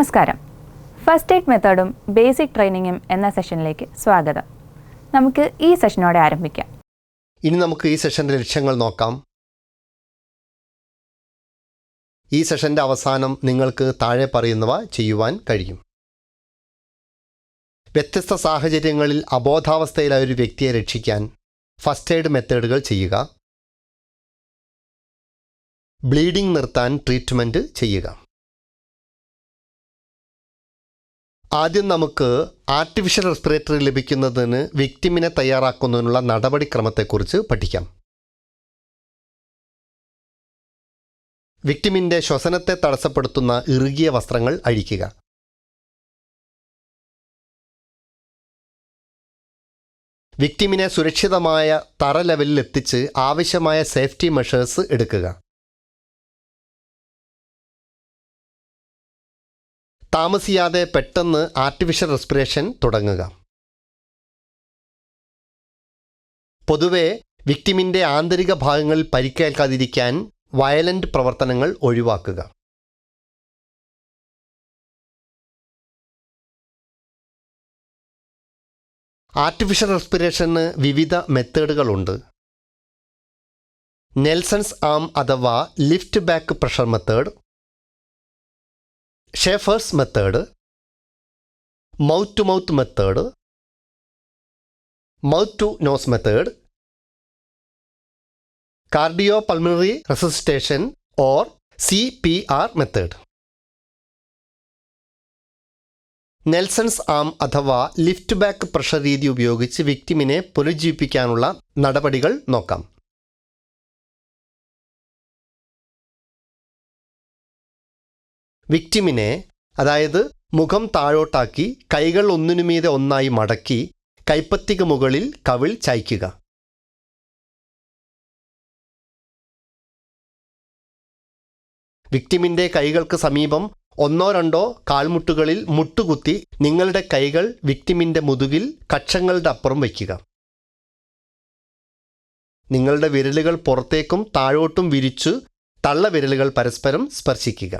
നമസ്കാരം. First aid മെത്തേഡും basic ട്രെയിനിങ്ങും എന്ന സെഷനിലേക്ക് സ്വാഗതം. നമുക്ക് ഈ സെഷനോടെ ആരംഭിക്കാം. ഇനി നമുക്ക് ഈ സെഷൻ്റെ ലക്ഷ്യങ്ങൾ നോക്കാം. ഈ സെഷൻ്റെ അവസാനം നിങ്ങൾക്ക് താഴെ പറയുന്നവ ചെയ്യുവാൻ കഴിയും. വ്യത്യസ്ത സാഹചര്യങ്ങളിൽ അബോധാവസ്ഥയിലായ ഒരു വ്യക്തിയെ രക്ഷിക്കാൻ ഫസ്റ്റ് എയ്ഡ് മെത്തേഡുകൾ ചെയ്യുക. ബ്ലീഡിംഗ് നിർത്താൻ ട്രീറ്റ്മെൻറ്റ് ചെയ്യുക. ആദ്യം നമുക്ക് ആർട്ടിഫിഷ്യൽ റെസ്പിറേറ്ററി ലഭിക്കുന്നതിന് വിക്ടിമിനെ തയ്യാറാക്കുന്നതിനുള്ള നടപടിക്രമത്തെക്കുറിച്ച് പഠിക്കാം. വിക്ടിമിൻ്റെ ശ്വസനത്തെ തടസ്സപ്പെടുത്തുന്ന ഇറുകിയ വസ്ത്രങ്ങൾ അഴിക്കുക. വിക്ടിമിനെ സുരക്ഷിതമായ തറ ലെവലിൽ എത്തിച്ച് ആവശ്യമായ സേഫ്റ്റി മെഷേഴ്സ് എടുക്കുക. താമസിയാതെ പെട്ടെന്ന് ആർട്ടിഫിഷ്യൽ റെസ്പിറേഷൻ തുടങ്ങുക. പൊതുവെ വിക്ടിമിൻ്റെ ആന്തരിക ഭാഗങ്ങളിൽ പരിക്കേൽക്കാതിരിക്കാൻ വയലൻ്റ് പ്രവർത്തനങ്ങൾ ഒഴിവാക്കുക. ആർട്ടിഫിഷ്യൽ റെസ്പിറേഷന് വിവിധ മെത്തേഡുകളുണ്ട്. നെൽസൺസ് ആം അഥവാ lift back pressure method, Schafer's method, mouth to mouth method, mouth to nose method, cardiopulmonary resuscitation or CPR method. Nelson's arm അഥവാ ലിഫ്റ്റ് ബാക്ക് പ്രഷർ രീതി ഉപയോഗിച്ച് വിക്ടിമിനെ പുനരുജ്ജീവിപ്പിക്കാനുള്ള നടപടികൾ നോക്കാം. വിക്ടിമിനെ, അതായത് മുഖം താഴോട്ടാക്കി കൈകൾ ഒന്നിനുമീതെ ഒന്നായി മടക്കി കൈപ്പത്തിക്ക് മുകളിൽ കവിൾ ചായ്ക്കുക. വിക്ടിമിൻ്റെ കൈകൾക്ക് സമീപം ഒന്നോ രണ്ടോ കാൽമുട്ടുകളിൽ മുട്ടുകുത്തി നിങ്ങളുടെ കൈകൾ വിക്ടിമിൻ്റെ മുതുകിൽ കക്ഷങ്ങളുടെ അപ്പുറം വയ്ക്കുക. നിങ്ങളുടെ വിരലുകൾ പുറത്തേക്കും താഴോട്ടും വിരിച്ചു തള്ളവിരലുകൾ പരസ്പരം സ്പർശിക്കുക.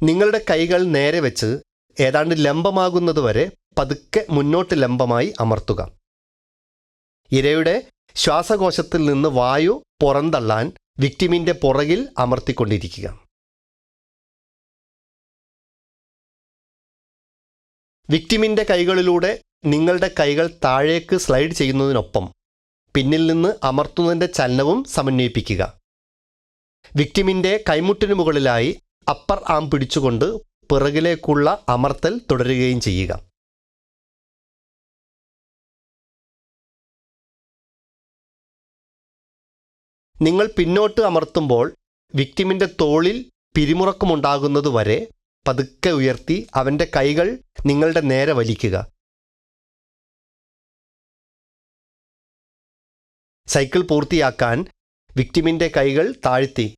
നിങ്ങളുടെ കൈകൾ നേരെ വെച്ച് ഏതാണ്ട് ലംബമാകുന്നതുവരെ പതുക്കെ മുന്നോട്ട് ലംബമായി അമർത്തുക. ഇരയുടെ ശ്വാസകോശത്തിൽ നിന്ന് വായു പുറന്തള്ളാൻ വിക്ടിമിൻ്റെ പുറകിൽ അമർത്തിക്കൊണ്ടിരിക്കുക. വിക്ടിമിൻ്റെ കൈകളിലൂടെ നിങ്ങളുടെ കൈകൾ താഴേക്ക് സ്ലൈഡ് ചെയ്യുന്നതിനൊപ്പം പിന്നിൽ നിന്ന് അമർത്തുന്നതിൻ്റെ ചലനവും സമന്വയിപ്പിക്കുക. വിക്ടിമിൻ്റെ കൈമുട്ടിന് മുകളിലായി അപ്പർ ആം പിടിച്ചുകൊണ്ട് പിറകിലേക്കുള്ള അമർത്തൽ തുടരുകയും ചെയ്യുക. നിങ്ങൾ പിന്നോട്ട് അമർത്തുമ്പോൾ വിക്ടിമിൻ്റെ തോളിൽ പിരിമുറക്കമുണ്ടാകുന്നതുവരെ പതുക്കെ ഉയർത്തി അവൻ്റെ കൈകൾ നിങ്ങളുടെ നേരെ വലിക്കുക. സൈക്കിൾ പൂർത്തിയാക്കാൻ വിക്ടിമിൻ്റെ കൈകൾ താഴ്ത്തി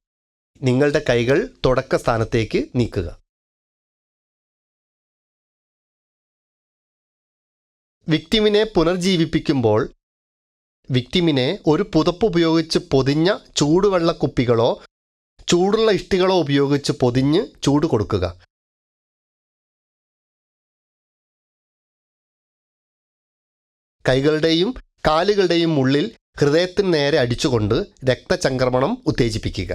നിങ്ങളുടെ കൈകൾ തുടക്ക സ്ഥാനത്തേക്ക് നീക്കുക. വിക്ടിമിനെ പുനർജീവിപ്പിക്കുമ്പോൾ വിക്ടിമിനെ ഒരു പുതപ്പ് ഉപയോഗിച്ച് പൊതിഞ്ഞ ചൂടുവെള്ള കുപ്പികളോ ചൂടുള്ള ഇഷ്ടികളോ ഉപയോഗിച്ച് പൊതിഞ്ഞ് ചൂട് കൊടുക്കുക. കൈകളുടെയും കാലുകളുടെയും ഉള്ളിൽ ഹൃദയത്തിന് നേരെ അടിച്ചുകൊണ്ട് രക്തചംക്രമണം ഉത്തേജിപ്പിക്കുക.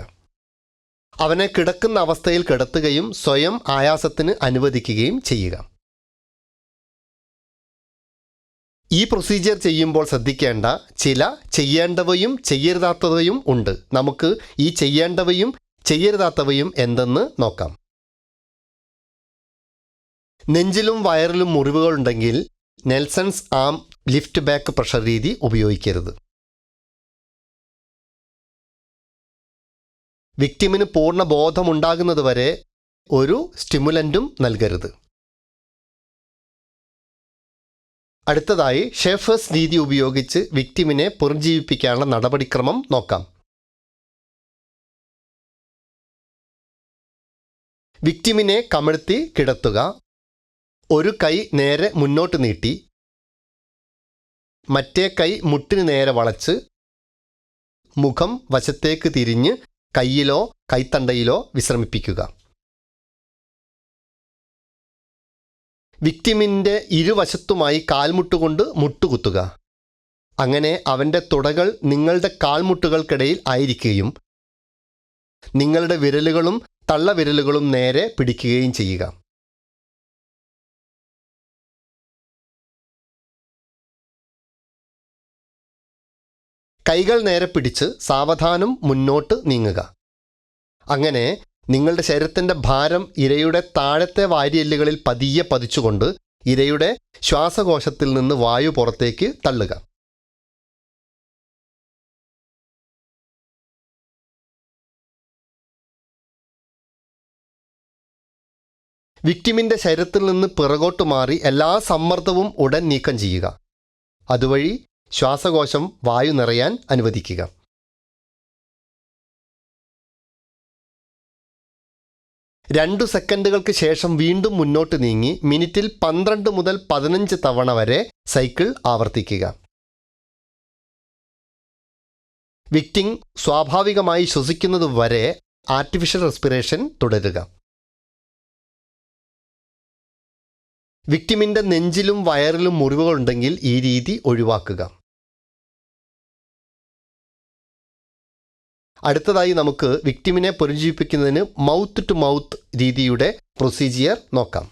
അവനെ കിടക്കുന്ന അവസ്ഥയിൽ കിടത്തുകയും സ്വയം ആയാസത്തിന് അനുവദിക്കുകയും ചെയ്യുക. ഈ പ്രൊസീജിയർ ചെയ്യുമ്പോൾ ശ്രദ്ധിക്കേണ്ട ചില ചെയ്യേണ്ടവയും ചെയ്യരുതാത്തവയും ഉണ്ട്. നമുക്ക് ഈ ചെയ്യേണ്ടവയും ചെയ്യരുതാത്തവയും എന്തെന്ന് നോക്കാം. നെഞ്ചിലും വയറിലും മുറിവുകളുണ്ടെങ്കിൽ നെൽസൺസ് ആം ലിഫ്റ്റ് ബാക്ക് പ്രഷർ രീതി ഉപയോഗിക്കരുത്. വിക്ടിമിന് പൂർണ്ണ ബോധമുണ്ടാകുന്നതുവരെ ഒരു സ്റ്റിമുലൻറ്റും നൽകരുത്. അടുത്തതായി ഷേഫേഴ്സ് രീതി ഉപയോഗിച്ച് വിക്ടിമിനെ പുനർജീവിപ്പിക്കാനുള്ള നടപടിക്രമം നോക്കാം. വിക്ടിമിനെ കമഴ്ത്തി കിടത്തുക. ഒരു കൈ നേരെ മുന്നോട്ട് നീട്ടി മറ്റേ കൈ മുട്ടിന് നേരെ വളച്ച് മുഖം വശത്തേക്ക് തിരിഞ്ഞ് കൈയിലോ കൈത്തണ്ടയിലോ വിശ്രമിപ്പിക്കുക. വിക്ടിമിൻ്റെ ഇരുവശത്തുമായി കാൽമുട്ടുകൊണ്ട് മുട്ടുകുത്തുക. അങ്ങനെ അവൻ്റെ തുടകൾ നിങ്ങളുടെ കാൽമുട്ടുകൾക്കിടയിൽ ആയിരിക്കുകയും നിങ്ങളുടെ വിരലുകളും തള്ളവിരലുകളും നേരെ പിടിക്കുകയും ചെയ്യുക. കൈകൾ നേരെ പിടിച്ച് സാവധാനം മുന്നോട്ട് നീങ്ങുക. അങ്ങനെ നിങ്ങളുടെ ശരീരത്തിൻ്റെ ഭാരം ഇരയുടെ താഴത്തെ വാരിയെല്ലുകളിൽ പതിയെ പതിച്ചുകൊണ്ട് ഇരയുടെ ശ്വാസകോശത്തിൽ നിന്ന് വായു പുറത്തേക്ക് തള്ളുക. വിക്ടിമിൻ്റെ ശരീരത്തിൽ നിന്ന് പിറകോട്ട് മാറി എല്ലാ സമ്മർദ്ദവും ഉടൻ നീക്കം ചെയ്യുക. അതുവഴി ശ്വാസകോശം വായു നിറയാൻ അനുവദിക്കുക. രണ്ടു സെക്കൻഡുകൾക്ക് ശേഷം വീണ്ടും മുന്നോട്ട് നീങ്ങി മിനിറ്റിൽ 12 മുതൽ 15 തവണ വരെ സൈക്കിൾ ആവർത്തിക്കുക. വിക്ടിം സ്വാഭാവികമായി ശ്വസിക്കുന്നതുവരെ ആർട്ടിഫിഷ്യൽ റെസ്പിറേഷൻ തുടരുക. വിക്ടിമിൻ്റെ നെഞ്ചിലും വയറിലും മുറിവുകളുണ്ടെങ്കിൽ ഈ രീതി ഒഴിവാക്കുക. അടുത്തതായി നമുക്ക് വിക്ടിമിനെ പുനരുജ്ജീവിപ്പിക്കുന്നതിന് മൗത്ത് ടു മൗത്ത് രീതിയുടെ പ്രൊസീജിയർ നോക്കാം.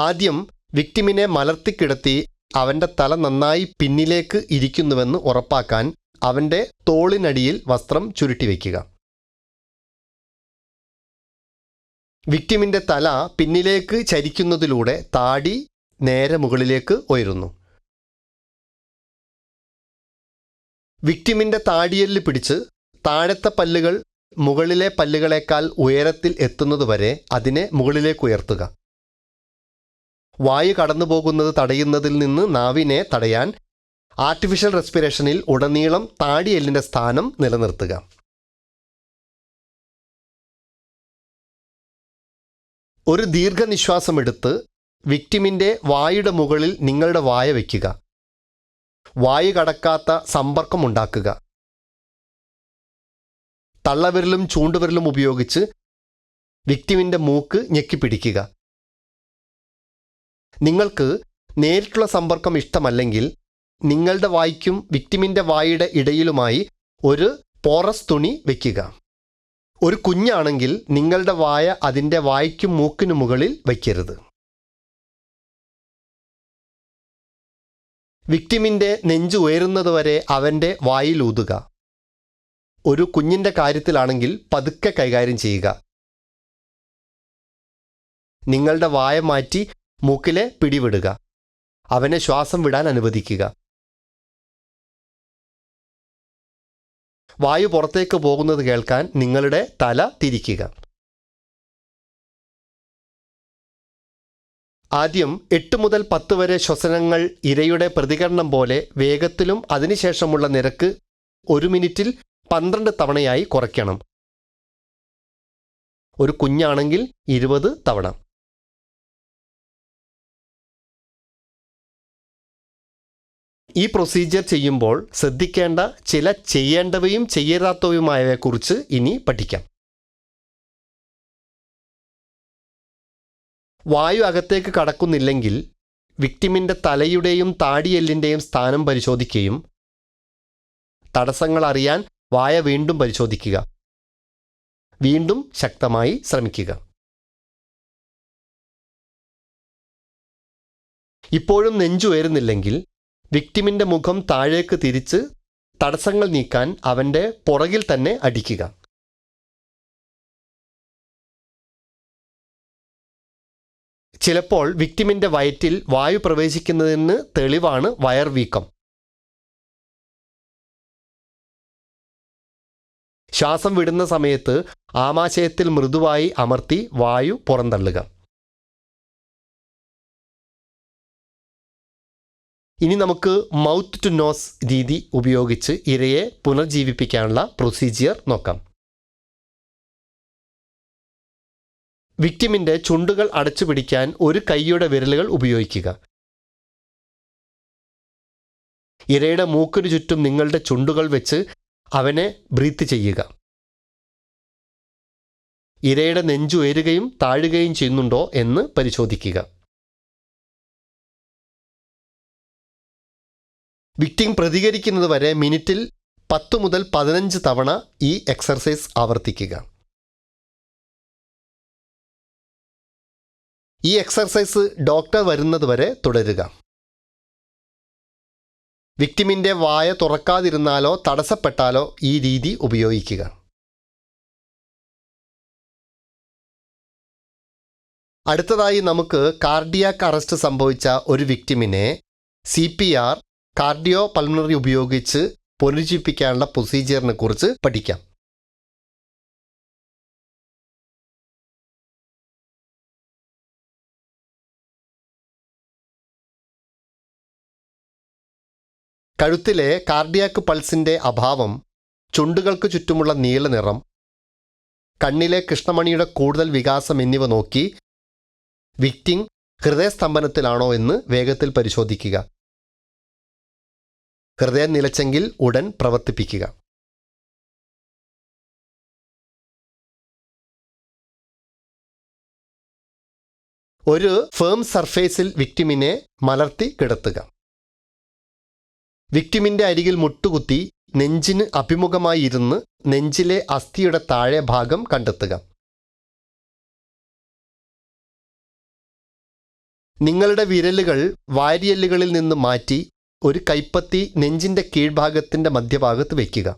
ആദ്യം വിക്ടിമിനെ മലർത്തിക്കിടത്തി അവൻ്റെ തല നന്നായി പിന്നിലേക്ക് ഇരിക്കുന്നുവെന്ന് ഉറപ്പാക്കാൻ അവൻ്റെ തോളിനടിയിൽ വസ്ത്രം ചുരുട്ടിവെക്കുക. വിക്ടിമിൻ്റെ തല പിന്നിലേക്ക് ചരിക്കുന്നതിലൂടെ താടി നേരെ മുകളിലേക്ക് ഉയരുന്നു. വിക്ടിമിൻ്റെ താടിയെല്ല് പിടിച്ച് താഴത്തെ പല്ലുകൾ മുകളിലെ പല്ലുകളേക്കാൾ ഉയരത്തിൽ എത്തുന്നതുവരെ അതിനെ മുകളിലേക്ക് ഉയർത്തുക. വായു കടന്നുപോകുന്നത് തടയുന്നതിൽ നിന്ന് നാവിനെ തടയാൻ ആർട്ടിഫിഷ്യൽ റെസ്പിറേഷനിൽ ഉടനീളം താടിയെല്ലിൻ്റെ സ്ഥാനം നിലനിർത്തുക. ഒരു ദീർഘനിശ്വാസമെടുത്ത് വിക്ടിമിൻ്റെ വായുടെ മുകളിൽ നിങ്ങളുടെ വായ വയ്ക്കുക. വായു കടക്കാത്ത സമ്പർക്കമുണ്ടാക്കുക. തള്ളവിരലും ചൂണ്ടുവിരലും ഉപയോഗിച്ച് വിക്ടിമിൻ്റെ മൂക്ക് ഞെക്കിപ്പിടിക്കുക. നിങ്ങൾക്ക് നേരിട്ടുള്ള സമ്പർക്കം ഇഷ്ടമല്ലെങ്കിൽ നിങ്ങളുടെ വായ്ക്കും വിക്ടിമിൻ്റെ വായുടെ ഇടയിലുമായി ഒരു പോറസ് തുണി വയ്ക്കുക. ഒരു കുഞ്ഞാണെങ്കിൽ നിങ്ങളുടെ വായ അതിൻ്റെ വായ്ക്കും മൂക്കിനു മുകളിൽ വയ്ക്കരുത്. വിക്ടിമിൻ്റെ നെഞ്ച് ഉയരുന്നതുവരെ അവൻ്റെ വായിൽ ഊതുക. ഒരു കുഞ്ഞിൻ്റെ കാര്യത്തിലാണെങ്കിൽ പതുക്കെ കൈകാര്യം ചെയ്യുക. നിങ്ങളുടെ വായ മാറ്റി മൂക്കിലെ പിടിവിടുക. അവനെ ശ്വാസം വിടാൻ അനുവദിക്കുക. വായു പുറത്തേക്ക് പോകുന്നത് കേൾക്കാൻ നിങ്ങളുടെ തല തിരിക്കുക. ആദ്യം 8 മുതൽ 10 വരെ ശ്വസനങ്ങൾ ഇരയുടെ പ്രതികരണം പോലെ വേഗത്തിലും അതിനുശേഷമുള്ള നിരക്ക് 1 മിനിറ്റിൽ 12 തവണയായി കുറയ്ക്കണം. ഒരു കുഞ്ഞാണെങ്കിൽ 20 തവണ. ഈ പ്രൊസീജിയർ ചെയ്യുമ്പോൾ ശ്രദ്ധിക്കേണ്ട ചില ചെയ്യേണ്ടവയും ചെയ്യരാത്തവയുമായവയെക്കുറിച്ച് ഇനി പഠിക്കാം. വായു അകത്തേക്ക് കടക്കുന്നില്ലെങ്കിൽ വിക്ടിമിൻ്റെ തലയുടെയും താടിയെല്ലിൻ്റെയും സ്ഥാനം പരിശോധിക്കുകയും തടസ്സങ്ങൾ അറിയാൻ വായ വീണ്ടും പരിശോധിക്കുക. വീണ്ടും ശക്തമായി ശ്രമിക്കുക. ഇപ്പോഴും നെഞ്ചുയരുന്നില്ലെങ്കിൽ വിക്ടിമിൻ്റെ മുഖം താഴേക്ക് തിരിച്ച് തടസ്സങ്ങൾ നീക്കാൻ അവൻ്റെ പുറകിൽ തന്നെ അടിക്കുക. ചിലപ്പോൾ വിക്ടിമിൻ്റെ വയറ്റിൽ വായു പ്രവേശിക്കുന്നതിന് തെളിവാണ് വയർ വീക്കം. ശ്വാസം വിടുന്ന സമയത്ത് ആമാശയത്തിൽ മൃദുവായി അമർത്തി വായു പുറന്തള്ളുക. ഇനി നമുക്ക് മൗത്ത് ടു നോസ് രീതി ഉപയോഗിച്ച് ഇരയെ പുനർജീവിപ്പിക്കാനുള്ള പ്രൊസീജിയർ നോക്കാം. വിക്ടിമിൻ്റെ ചുണ്ടുകൾ അടച്ചു പിടിക്കാൻ ഒരു കൈയുടെ വിരലുകൾ ഉപയോഗിക്കുക. ഇരയുടെ മൂക്കിനു ചുറ്റും നിങ്ങളുടെ ചുണ്ടുകൾ വെച്ച് അവനെ ബ്രീത്ത് ചെയ്യുക. ഇരയുടെ നെഞ്ചു ഉയരുകയും താഴുകയും ചെയ്യുന്നുണ്ടോ എന്ന് പരിശോധിക്കുക. വിക്ടിം പ്രതികരിക്കുന്നത് വരെ മിനിറ്റിൽ 10 മുതൽ 15 തവണ ഈ എക്സർസൈസ് ആവർത്തിക്കുക. ഈ എക്സർസൈസ് ഡോക്ടർ വരുന്നതുവരെ തുടരുക. വിക്ടിമിൻ്റെ വായ തുറക്കാതിരുന്നാലോ തടസ്സപ്പെട്ടാലോ ഈ രീതി ഉപയോഗിക്കുക. അടുത്തതായി നമുക്ക് കാർഡിയാക് അറസ്റ്റ് സംഭവിച്ച ഒരു വിക്ടിമിനെ CPR കാർഡിയോ പൾമണറി ഉപയോഗിച്ച് പുനരുജ്ജീവിപ്പിക്കാനുള്ള പ്രൊസീജിയറിനെ കുറിച്ച് പഠിക്കാം. കഴുത്തിലെ കാർഡിയാക് പൾസിൻ്റെ അഭാവം, ചുണ്ടുകൾക്ക് ചുറ്റുമുള്ള നീലനിറം, കണ്ണിലെ കൃഷ്ണമണിയുടെ കൂടുതൽ വികാസം എന്നിവ നോക്കി വിക്ടിം ഹൃദയസ്തംഭനത്തിലാണോ എന്ന് വേഗത്തിൽ പരിശോധിക്കുക. ഹൃദയം നിലച്ചെങ്കിൽ ഉടൻ പ്രവർത്തിപ്പിക്കുക. ഒരു ഫേം സർഫേസിൽ വിക്ടിമിനെ മലർത്തി കിടത്തുക. വിക്ടിമിൻ്റെ അരികിൽ മുട്ടുകുത്തി നെഞ്ചിന് അഭിമുഖമായി ഇരുന്ന് നെഞ്ചിലെ അസ്ഥിയുടെ താഴെ ഭാഗം കണ്ടെത്തുക. നിങ്ങളുടെ വിരലുകൾ വാരിയെല്ലുകളിൽ നിന്ന് മാറ്റി ഒരു കൈപ്പത്തി നെഞ്ചിൻ്റെ കീഴ്ഭാഗത്തിൻ്റെ മധ്യഭാഗത്ത് വയ്ക്കുക.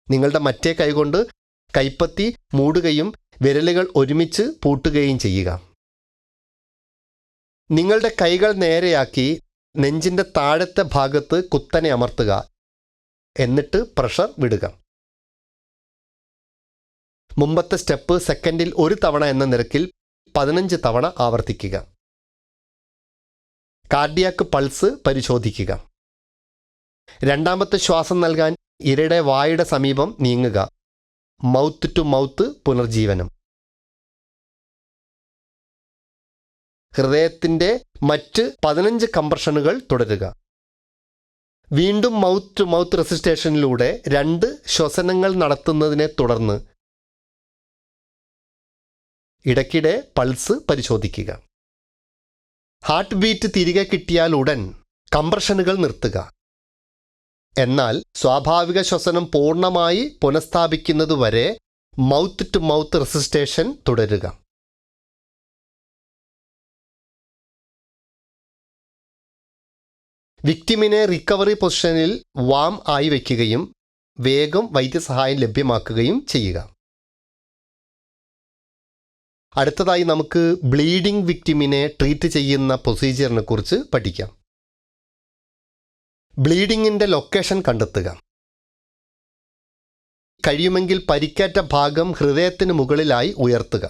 നിങ്ങളുടെ മറ്റേ കൈകൊണ്ട് കൈപ്പത്തി മൂടുകയും വിരലുകൾ ഒരുമിച്ച് പൂട്ടുകയും ചെയ്യുക. നിങ്ങളുടെ കൈകൾ നേരെയാക്കി നെഞ്ചിൻ്റെ താഴത്തെ ഭാഗത്ത് കുത്തനെ അമർത്തുക. എന്നിട്ട് പ്രഷർ വിടുക. മുമ്പത്തെ സ്റ്റെപ്പ് സെക്കൻഡിൽ 1 തവണ എന്ന നിരക്കിൽ 15 തവണ ആവർത്തിക്കുക. കാർഡിയാക് പൾസ് പരിശോധിക്കുക. രണ്ടാമത്തെ ശ്വാസം നൽകാൻ ഇരയുടെ വായുടെ സമീപം നീങ്ങുക. മൗത്ത് ടു മൗത്ത് പുനർജീവനം. ഹൃദയത്തിൻ്റെ മറ്റ് 15 കംപ്രഷനുകൾ തുടരുക. വീണ്ടും മൗത്ത് ടു മൗത്ത് റെസിസ്റ്റേഷനിലൂടെ 2 ശ്വസനങ്ങൾ നടത്തുന്നതിനെ തുടർന്ന് ഇടയ്ക്കിടെ പൾസ് പരിശോധിക്കുക. ഹാർട്ട് ബീറ്റ് തിരികെ കിട്ടിയാൽ ഉടൻ കംപ്രഷനുകൾ നിർത്തുക. എന്നാൽ സ്വാഭാവിക ശ്വസനം പൂർണ്ണമായി പുനഃസ്ഥാപിക്കുന്നതുവരെ മൗത്ത് ടു മൗത്ത് റെസിസ്റ്റേഷൻ തുടരുക. വിക്ടിമിനെ റിക്കവറി പൊസിഷനിൽ വാം ആയി വയ്ക്കുകയും വേഗം വൈദ്യസഹായം ലഭ്യമാക്കുകയും ചെയ്യുക. അടുത്തതായി നമുക്ക് ബ്ലീഡിംഗ് വിക്ടിമിനെ ട്രീറ്റ് ചെയ്യുന്ന പ്രൊസീജിയറിനെ കുറിച്ച് പഠിക്കാം. ബ്ലീഡിങ്ങിൻ്റെ ലൊക്കേഷൻ കണ്ടെത്തുക. കഴിയുമെങ്കിൽ പരിക്കേറ്റ ഭാഗം ഹൃദയത്തിന് മുകളിലായി ഉയർത്തുക.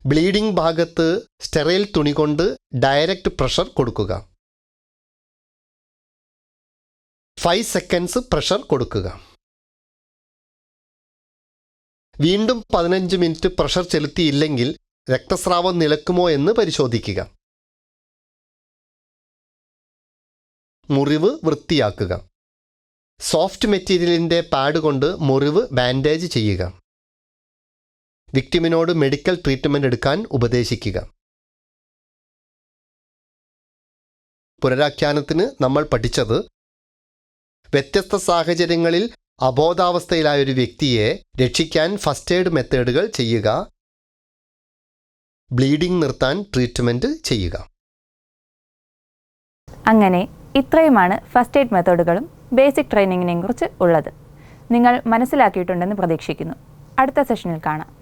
ബ്ലീഡിംഗ് ഭാഗത്ത് സ്റ്റെറൈൽ തുണി കൊണ്ട് ഡയറക്റ്റ് പ്രഷർ കൊടുക്കുക. 5 സെക്കൻഡ്സ് പ്രഷർ കൊടുക്കുക. വീണ്ടും 15 മിനിറ്റ് പ്രഷർ ചെലുത്തിയില്ലെങ്കിൽ രക്തസ്രാവം നിലക്കുമോ എന്ന് പരിശോധിക്കുക. മുറിവ് വൃത്തിയാക്കുക. സോഫ്റ്റ് മെറ്റീരിയലിൻ്റെ പാഡ് കൊണ്ട് മുറിവ് ബാൻഡേജ് ചെയ്യുക. വിക്ടിമിനോട് മെഡിക്കൽ ട്രീറ്റ്മെൻറ്റ് എടുക്കാൻ ഉപദേശിക്കുക. പുനരാഖ്യാനത്തിന് നമ്മൾ പഠിച്ചത്, വ്യത്യസ്ത സാഹചര്യങ്ങളിൽ അബോധാവസ്ഥയിലായ ഒരു വ്യക്തിയെ രക്ഷിക്കാൻ ഫസ്റ്റ് എയ്ഡ് മെത്തേഡുകൾ ചെയ്യുക. ബ്ലീഡിംഗ് നിർത്താൻ ട്രീറ്റ്മെൻറ്റ് ചെയ്യുക. അങ്ങനെ ഇത്രയുമാണ് ഫസ്റ്റ് എയ്ഡ് മെത്തേഡുകളും ബേസിക് ട്രെയിനിങ്ങിനെയും കുറിച്ച് ഉള്ളത്. നിങ്ങൾ മനസ്സിലാക്കിയിട്ടുണ്ടെന്ന് പ്രതീക്ഷിക്കുന്നു. അടുത്ത സെഷനിൽ കാണാം.